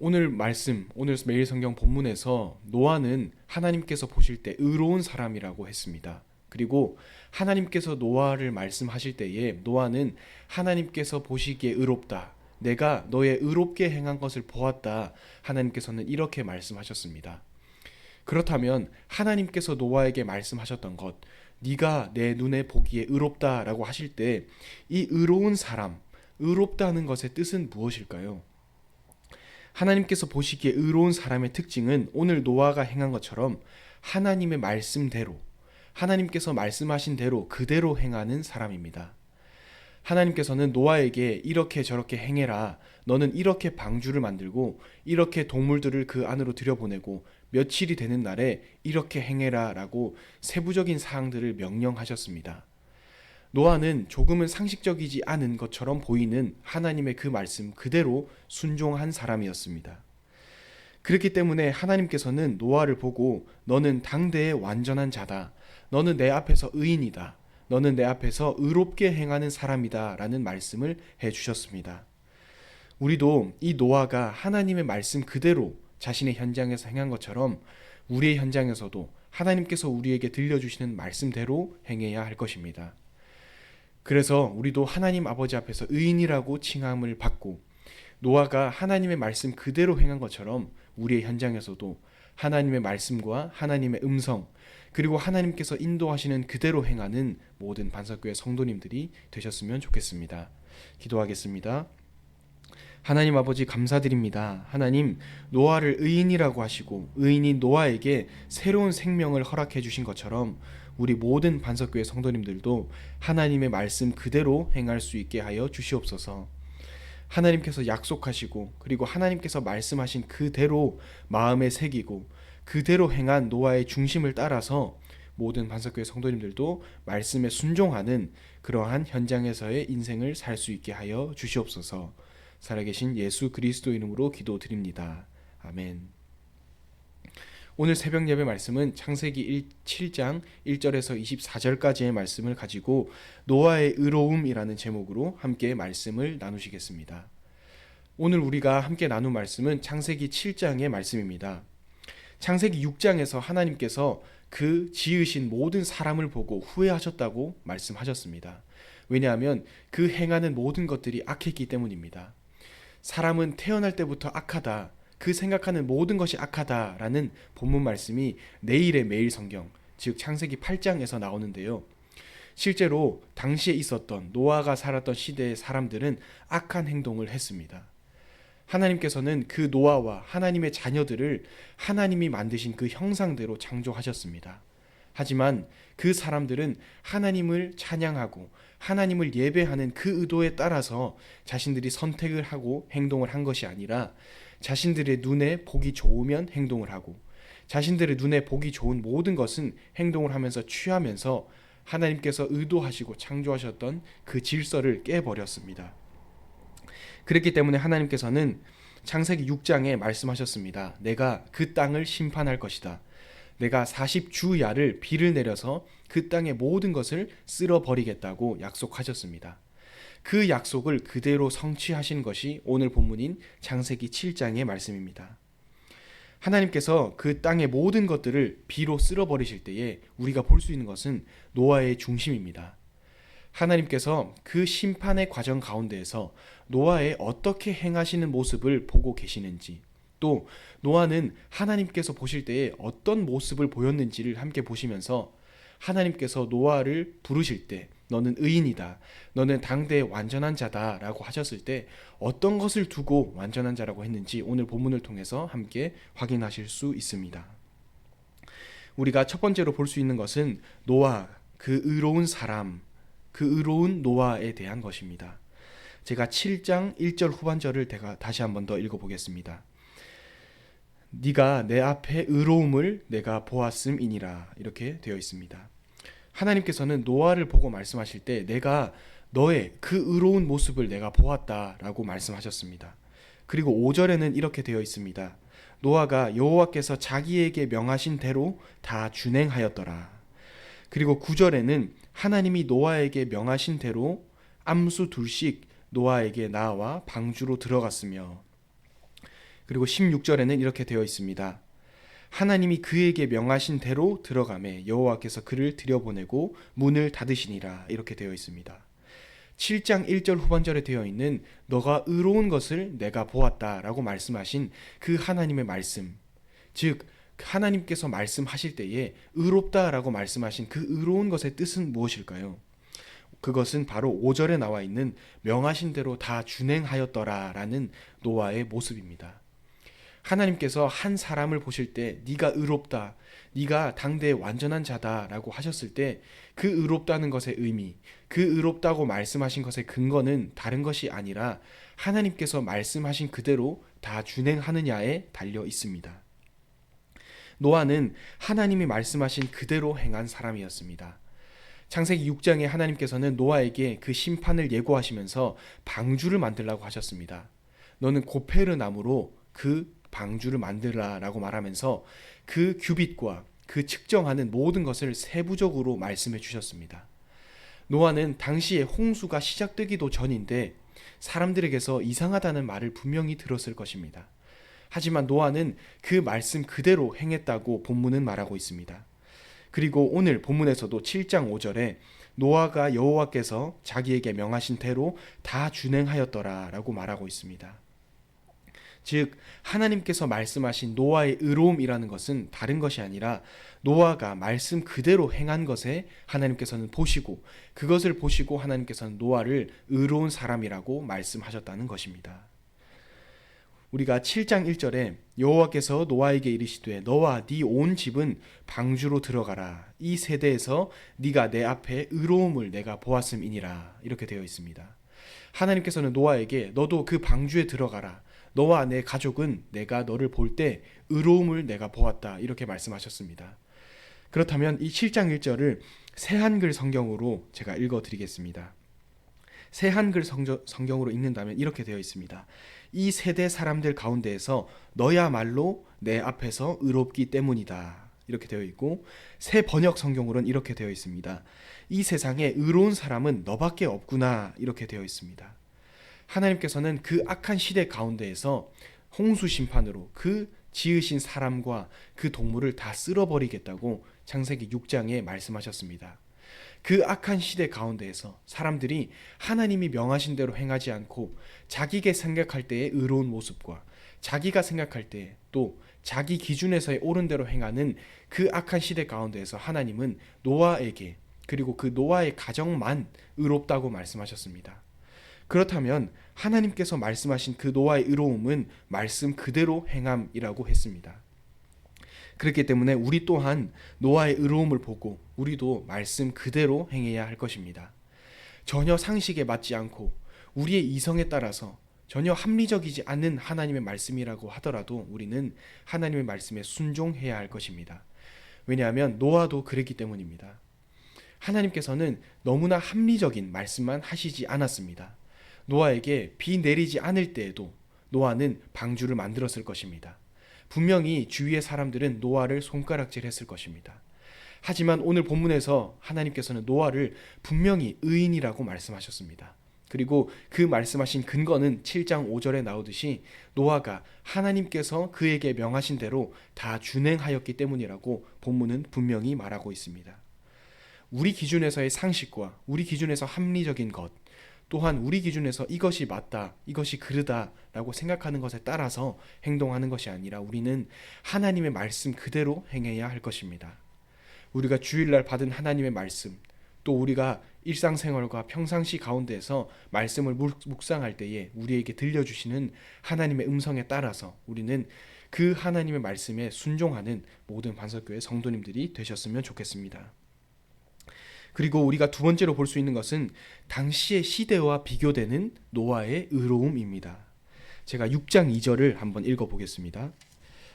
오늘 매일 성경 본문에서 노아는 하나님께서 보실 때 의로운 사람이라고 했습니다. 그리고 하나님께서 노아를 말씀하실 때에 노아는 하나님께서 보시기에 의롭다. 내가 너의 의롭게 행한 것을 보았다. 하나님께서는 이렇게 말씀하셨습니다. 그렇다면 하나님께서 노아에게 말씀하셨던 것, 네가 내 눈에 보기에 의롭다라고 하실 때 이 의로운 사람, 의롭다는 것의 뜻은 무엇일까요? 하나님께서 보시기에 의로운 사람의 특징은 오늘 노아가 행한 것처럼 하나님의 말씀대로, 하나님께서 말씀하신 대로 그대로 행하는 사람입니다. 하나님께서는 노아에게 이렇게 저렇게 행해라. 너는 이렇게 방주를 만들고 이렇게 동물들을 그 안으로 들여보내고 며칠이 되는 날에 이렇게 행해라 라고 세부적인 사항들을 명령하셨습니다. 노아는 조금은 상식적이지 않은 것처럼 보이는 하나님의 그 말씀 그대로 순종한 사람이었습니다. 그렇기 때문에 하나님께서는 노아를 보고 너는 당대의 완전한 자다. 너는 내 앞에서 의인이다. 너는 내 앞에서 의롭게 행하는 사람이다. 라는 말씀을 해주셨습니다. 우리도 이 노아가 하나님의 말씀 그대로 자신의 현장에서 행한 것처럼 우리의 현장에서도 하나님께서 우리에게 들려주시는 말씀대로 행해야 할 것입니다. 그래서 우리도 하나님 아버지 앞에서 의인이라고 칭함을 받고 노아가 하나님의 말씀 그대로 행한 것처럼 우리의 현장에서도 하나님의 말씀과 하나님의 음성 그리고 하나님께서 인도하시는 그대로 행하는 모든 반석교회 성도님들이 되셨으면 좋겠습니다. 기도하겠습니다. 하나님 아버지 감사드립니다. 하나님 노아를 의인이라고 하시고 의인인 노아에게 새로운 생명을 허락해 주신 것처럼 우리 모든 반석교회 성도님들도 하나님의 말씀 그대로 행할 수 있게 하여 주시옵소서. 하나님께서 약속하시고 그리고 하나님께서 말씀하신 그대로 마음에 새기고 그대로 행한 노아의 중심을 따라서 모든 반석교회 성도님들도 말씀에 순종하는 그러한 현장에서의 인생을 살 수 있게 하여 주시옵소서. 살아계신 예수 그리스도 이름으로 기도드립니다. 아멘. 오늘 새벽 예배 말씀은 창세기 7장 1절에서 24절까지의 말씀을 가지고 노아의 의로움이라는 제목으로 함께 말씀을 나누시겠습니다. 오늘 우리가 함께 나눈 말씀은 창세기 7장의 말씀입니다. 창세기 6장에서 하나님께서 그 지으신 모든 사람을 보고 후회하셨다고 말씀하셨습니다. 왜냐하면 그 행하는 모든 것들이 악했기 때문입니다. 사람은 태어날 때부터 악하다. 그 생각하는 모든 것이 악하다라는 본문 말씀이 내일의 매일 성경, 즉 창세기 8장에서 나오는데요. 실제로 당시에 있었던 노아가 살았던 시대의 사람들은 악한 행동을 했습니다. 하나님께서는 그 노아와 하나님의 자녀들을 하나님이 만드신 그 형상대로 창조하셨습니다. 하지만 그 사람들은 하나님을 찬양하고 하나님을 예배하는 그 의도에 따라서 자신들이 선택을 하고 행동을 한 것이 아니라 자신들의 눈에 보기 좋으면 행동을 하고 자신들의 눈에 보기 좋은 모든 것은 행동을 하면서 취하면서 하나님께서 의도하시고 창조하셨던 그 질서를 깨버렸습니다. 그렇기 때문에 하나님께서는 창세기 6장에 말씀하셨습니다. 내가 그 땅을 심판할 것이다. 내가 40주야를 비를 내려서 그 땅의 모든 것을 쓸어버리겠다고 약속하셨습니다. 그 약속을 그대로 성취하신 것이 오늘 본문인 창세기 7장의 말씀입니다. 하나님께서 그 땅의 모든 것들을 비로 쓸어버리실 때에 우리가 볼 수 있는 것은 노아의 중심입니다. 하나님께서 그 심판의 과정 가운데에서 노아의 어떻게 행하시는 모습을 보고 계시는지, 또 노아는 하나님께서 보실 때에 어떤 모습을 보였는지를 함께 보시면서 하나님께서 노아를 부르실 때 너는 의인이다, 너는 당대의 완전한 자다 라고 하셨을 때 어떤 것을 두고 완전한 자라고 했는지 오늘 본문을 통해서 함께 확인하실 수 있습니다. 우리가 첫 번째로 볼 수 있는 것은 노아, 그 의로운 사람, 그 의로운 노아에 대한 것입니다. 제가 7장 1절 후반절을 다시 한번 더 읽어보겠습니다. 네가 내 앞에 의로움을 내가 보았음이니라, 이렇게 되어 있습니다. 하나님께서는 노아를 보고 말씀하실 때 내가 너의 그 의로운 모습을 내가 보았다라고 말씀하셨습니다. 그리고 5절에는 이렇게 되어 있습니다. 노아가 여호와께서 자기에게 명하신 대로 다 준행하였더라. 그리고 9절에는 하나님이 노아에게 명하신 대로 암수 둘씩 노아에게 나와 방주로 들어갔으며, 그리고 16절에는 이렇게 되어 있습니다. 하나님이 그에게 명하신 대로 들어가매 여호와께서 그를 들여보내고 문을 닫으시니라 이렇게 되어 있습니다. 7장 1절 후반절에 되어 있는 너가 의로운 것을 내가 보았다라고 말씀하신 그 하나님의 말씀, 즉 하나님께서 말씀하실 때에 의롭다라고 말씀하신 그 의로운 것의 뜻은 무엇일까요? 그것은 바로 5절에 나와 있는 명하신 대로 다 준행하였더라라는 노아의 모습입니다. 하나님께서 한 사람을 보실 때 네가 의롭다, 네가 당대의 완전한 자다라고 하셨을 때 그 의롭다는 것의 의미, 그 의롭다고 말씀하신 것의 근거는 다른 것이 아니라 하나님께서 말씀하신 그대로 다 준행하느냐에 달려 있습니다. 노아는 하나님이 말씀하신 그대로 행한 사람이었습니다. 창세기 6장에 하나님께서는 노아에게 그 심판을 예고하시면서 방주를 만들라고 하셨습니다. 너는 고페르 나무로 그 방주를 만들라라고 말하면서 그 규빗과 그 측정하는 모든 것을 세부적으로 말씀해 주셨습니다. 노아는 당시에 홍수가 시작되기도 전인데 사람들에게서 이상하다는 말을 분명히 들었을 것입니다. 하지만 노아는 그 말씀 그대로 행했다고 본문은 말하고 있습니다. 그리고 오늘 본문에서도 7장 5절에 노아가 여호와께서 자기에게 명하신 대로 다 준행하였더라라고 말하고 있습니다. 즉 하나님께서 말씀하신 노아의 의로움이라는 것은 다른 것이 아니라 노아가 말씀 그대로 행한 것에 하나님께서는 보시고 그것을 보시고 하나님께서는 노아를 의로운 사람이라고 말씀하셨다는 것입니다. 우리가 7장 1절에 여호와께서 노아에게 이르시되 너와 네 온 집은 방주로 들어가라. 이 세대에서 네가 내 앞에 의로움을 내가 보았음이니라. 이렇게 되어 있습니다. 하나님께서는 노아에게 너도 그 방주에 들어가라. 너와 내 가족은 내가 너를 볼 때 의로움을 내가 보았다. 이렇게 말씀하셨습니다. 그렇다면 이 7장 1절을 새한글 성경으로 제가 읽어드리겠습니다. 새한글 성경으로 읽는다면 이렇게 되어 있습니다. 이 세대 사람들 가운데에서 너야말로 내 앞에서 의롭기 때문이다. 이렇게 되어 있고 새 번역 성경으로는 이렇게 되어 있습니다. 이 세상에 의로운 사람은 너밖에 없구나. 이렇게 되어 있습니다. 하나님께서는 그 악한 시대 가운데에서 홍수 심판으로 그 지으신 사람과 그 동물을 다 쓸어버리겠다고 창세기 6장에 말씀하셨습니다. 그 악한 시대 가운데에서 사람들이 하나님이 명하신 대로 행하지 않고 자기가 생각할 때의 의로운 모습과 자기가 생각할 때 또 자기 기준에서의 옳은 대로 행하는 그 악한 시대 가운데에서 하나님은 노아에게 그리고 그 노아의 가정만 의롭다고 말씀하셨습니다. 그렇다면 하나님께서 말씀하신 그 노아의 의로움은 말씀 그대로 행함이라고 했습니다. 그렇기 때문에 우리 또한 노아의 의로움을 보고 우리도 말씀 그대로 행해야 할 것입니다. 전혀 상식에 맞지 않고 우리의 이성에 따라서 전혀 합리적이지 않은 하나님의 말씀이라고 하더라도 우리는 하나님의 말씀에 순종해야 할 것입니다. 왜냐하면 노아도 그랬기 때문입니다. 하나님께서는 너무나 합리적인 말씀만 하시지 않았습니다. 노아에게 비 내리지 않을 때에도 노아는 방주를 만들었을 것입니다. 분명히 주위의 사람들은 노아를 손가락질했을 것입니다. 하지만 오늘 본문에서 하나님께서는 노아를 분명히 의인이라고 말씀하셨습니다. 그리고 그 말씀하신 근거는 7장 5절에 나오듯이 노아가 하나님께서 그에게 명하신 대로 다 준행하였기 때문이라고 본문은 분명히 말하고 있습니다. 우리 기준에서의 상식과 우리 기준에서 합리적인 것, 또한 우리 기준에서 이것이 맞다, 이것이 그르다라고 생각하는 것에 따라서 행동하는 것이 아니라 우리는 하나님의 말씀 그대로 행해야 할 것입니다. 우리가 주일날 받은 하나님의 말씀, 또 우리가 일상생활과 평상시 가운데에서 말씀을 묵상할 때에 우리에게 들려주시는 하나님의 음성에 따라서 우리는 그 하나님의 말씀에 순종하는 모든 반석교회 성도님들이 되셨으면 좋겠습니다. 그리고 우리가 두 번째로 볼 수 있는 것은 당시의 시대와 비교되는 노아의 의로움입니다. 제가 6장 2절을 한번 읽어보겠습니다.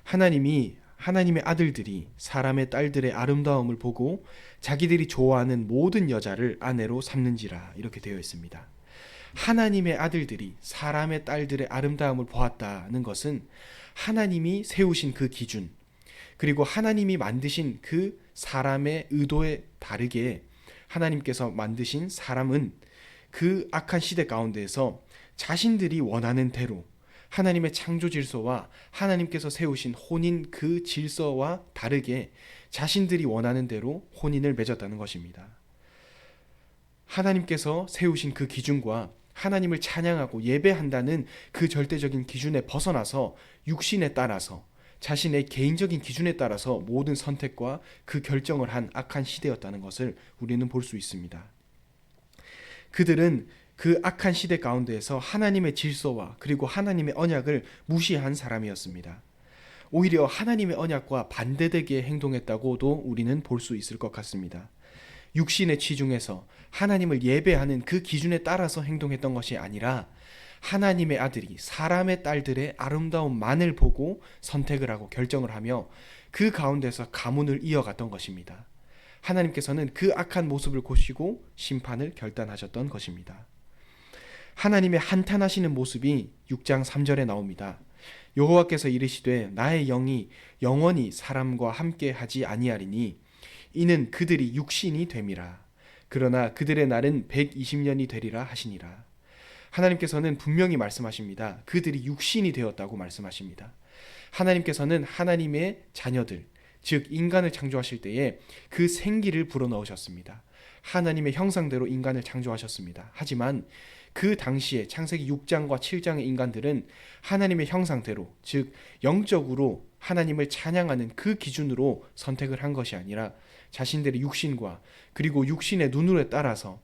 하나님의 아들들이 사람의 딸들의 아름다움을 보고 자기들이 좋아하는 모든 여자를 아내로 삼는지라 이렇게 되어 있습니다. 하나님의 아들들이 사람의 딸들의 아름다움을 보았다는 것은 하나님이 세우신 그 기준, 그리고 하나님이 만드신 그 사람의 의도에 다르게 하나님께서 만드신 사람은 그 악한 시대 가운데에서 자신들이 원하는 대로 하나님의 창조 질서와 하나님께서 세우신 혼인 그 질서와 다르게 자신들이 원하는 대로 혼인을 맺었다는 것입니다. 하나님께서 세우신 그 기준과 하나님을 찬양하고 예배한다는 그 절대적인 기준에 벗어나서 육신에 따라서 자신의 개인적인 기준에 따라서 모든 선택과 그 결정을 한 악한 시대였다는 것을 우리는 볼 수 있습니다. 그들은 그 악한 시대 가운데에서 하나님의 질서와 그리고 하나님의 언약을 무시한 사람이었습니다. 오히려 하나님의 언약과 반대되게 행동했다고도 우리는 볼 수 있을 것 같습니다. 육신의 치중에서 하나님을 예배하는 그 기준에 따라서 행동했던 것이 아니라 하나님의 아들이 사람의 딸들의 아름다움만을 보고 선택을 하고 결정을 하며 그 가운데서 가문을 이어갔던 것입니다. 하나님께서는 그 악한 모습을 고시고 심판을 결단하셨던 것입니다. 하나님의 한탄하시는 모습이 6장 3절에 나옵니다. 여호와께서 이르시되 나의 영이 영원히 사람과 함께 하지 아니하리니 이는 그들이 육신이 됨이라. 그러나 그들의 날은 120년이 되리라 하시니라. 하나님께서는 분명히 말씀하십니다. 그들이 육신이 되었다고 말씀하십니다. 하나님께서는 하나님의 자녀들, 즉 인간을 창조하실 때에 그 생기를 불어넣으셨습니다. 하나님의 형상대로 인간을 창조하셨습니다. 하지만 그 당시에 창세기 6장과 7장의 인간들은 하나님의 형상대로, 즉 영적으로 하나님을 찬양하는 그 기준으로 선택을 한 것이 아니라 자신들의 육신과 그리고 육신의 눈으로 따라서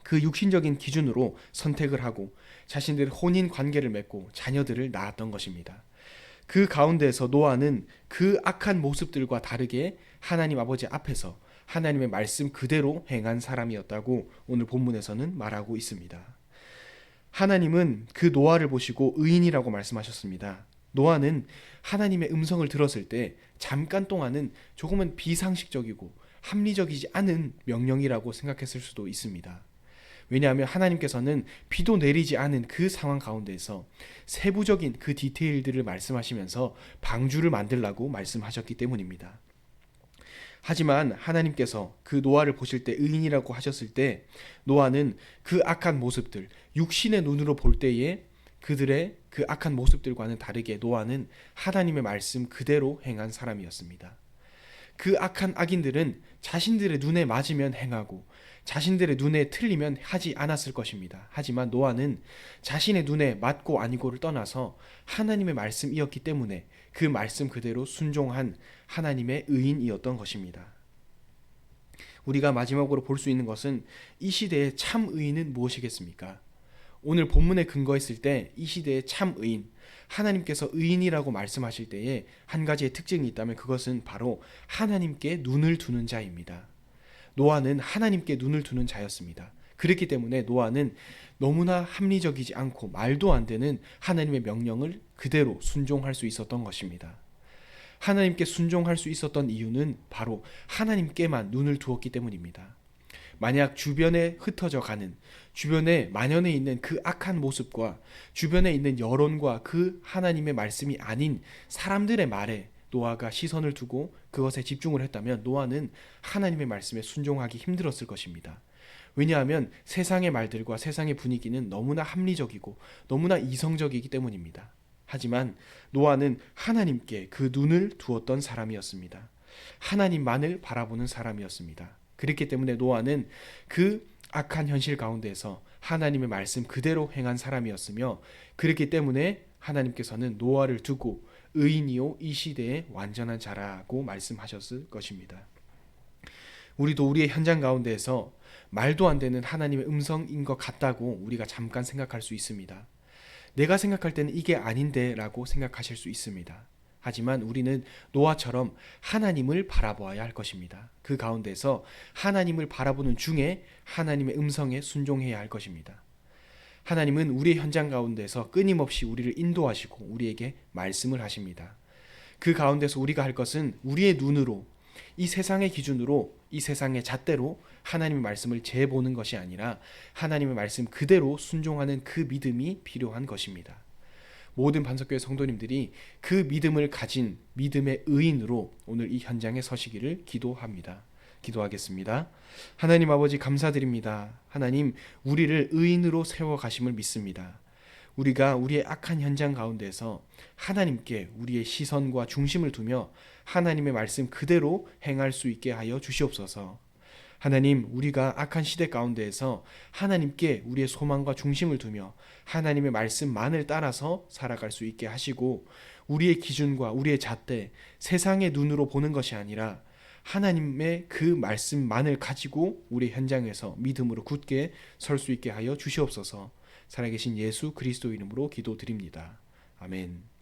그 육신적인 기준으로 선택을 하고 자신들의 혼인 관계를 맺고 자녀들을 낳았던 것입니다. 그 가운데에서 노아는 그 악한 모습들과 다르게 하나님 아버지 앞에서 하나님의 말씀 그대로 행한 사람이었다고 오늘 본문에서는 말하고 있습니다. 하나님은 그 노아를 보시고 의인이라고 말씀하셨습니다. 노아는 하나님의 음성을 들었을 때 잠깐 동안은 조금은 비상식적이고 합리적이지 않은 명령이라고 생각했을 수도 있습니다. 왜냐하면 하나님께서는 비도 내리지 않은 그 상황 가운데서 세부적인 그 디테일들을 말씀하시면서 방주를 만들라고 말씀하셨기 때문입니다. 하지만 하나님께서 그 노아를 보실 때 의인이라고 하셨을 때 노아는 그 악한 모습들, 육신의 눈으로 볼 때에 그들의 그 악한 모습들과는 다르게 노아는 하나님의 말씀 그대로 행한 사람이었습니다. 그 악한 악인들은 자신들의 눈에 맞으면 행하고 자신들의 눈에 틀리면 하지 않았을 것입니다. 하지만 노아는 자신의 눈에 맞고 아니고를 떠나서 하나님의 말씀이었기 때문에 그 말씀 그대로 순종한 하나님의 의인이었던 것입니다. 우리가 마지막으로 볼 수 있는 것은 이 시대의 참 의인은 무엇이겠습니까? 오늘 본문에 근거했을 때 이 시대의 참 의인, 하나님께서 의인이라고 말씀하실 때에 한 가지의 특징이 있다면 그것은 바로 하나님께 눈을 두는 자입니다. 노아는 하나님께 눈을 두는 자였습니다. 그렇기 때문에 노아는 너무나 합리적이지 않고 말도 안 되는 하나님의 명령을 그대로 순종할 수 있었던 것입니다. 하나님께 순종할 수 있었던 이유는 바로 하나님께만 눈을 두었기 때문입니다. 만약 주변에 흩어져 가는, 주변에 만연해 있는 그 악한 모습과 주변에 있는 여론과 그 하나님의 말씀이 아닌 사람들의 말에 노아가 시선을 두고 그것에 집중을 했다면 노아는 하나님의 말씀에 순종하기 힘들었을 것입니다. 왜냐하면 세상의 말들과 세상의 분위기는 너무나 합리적이고 너무나 이성적이기 때문입니다. 하지만 노아는 하나님께 그 눈을 두었던 사람이었습니다. 하나님만을 바라보는 사람이었습니다. 그렇기 때문에 노아는 그 악한 현실 가운데서 하나님의 말씀 그대로 행한 사람이었으며 그렇기 때문에 하나님께서는 노아를 두고 의인이요 이 시대의 완전한 자라고 말씀하셨을 것입니다. 우리도 우리의 현장 가운데에서 말도 안 되는 하나님의 음성인 것 같다고 우리가 잠깐 생각할 수 있습니다. 내가 생각할 때는 이게 아닌데 라고 생각하실 수 있습니다. 하지만 우리는 노아처럼 하나님을 바라보아야 할 것입니다. 그 가운데서 하나님을 바라보는 중에 하나님의 음성에 순종해야 할 것입니다. 하나님은 우리의 현장 가운데서 끊임없이 우리를 인도하시고 우리에게 말씀을 하십니다. 그 가운데서 우리가 할 것은 우리의 눈으로 이 세상의 기준으로 이 세상의 잣대로 하나님의 말씀을 재보는 것이 아니라 하나님의 말씀 그대로 순종하는 그 믿음이 필요한 것입니다. 모든 반석교회 성도님들이 그 믿음을 가진 믿음의 의인으로 오늘 이 현장에 서시기를 기도합니다. 기도하겠습니다. 하나님 아버지 감사드립니다. 하나님 우리를 의인으로 세워가심을 믿습니다. 우리가 우리의 악한 현장 가운데서 하나님께 우리의 시선과 중심을 두며 하나님의 말씀 그대로 행할 수 있게 하여 주시옵소서. 하나님, 우리가 악한 시대 가운데에서 하나님께 우리의 소망과 중심을 두며 하나님의 말씀만을 따라서 살아갈 수 있게 하시고, 우리의 기준과 우리의 잣대, 세상의 눈으로 보는 것이 아니라 하나님의 그 말씀만을 가지고 우리 현장에서 믿음으로 굳게 설 수 있게 하여 주시옵소서. 살아계신 예수 그리스도 이름으로 기도드립니다. 아멘.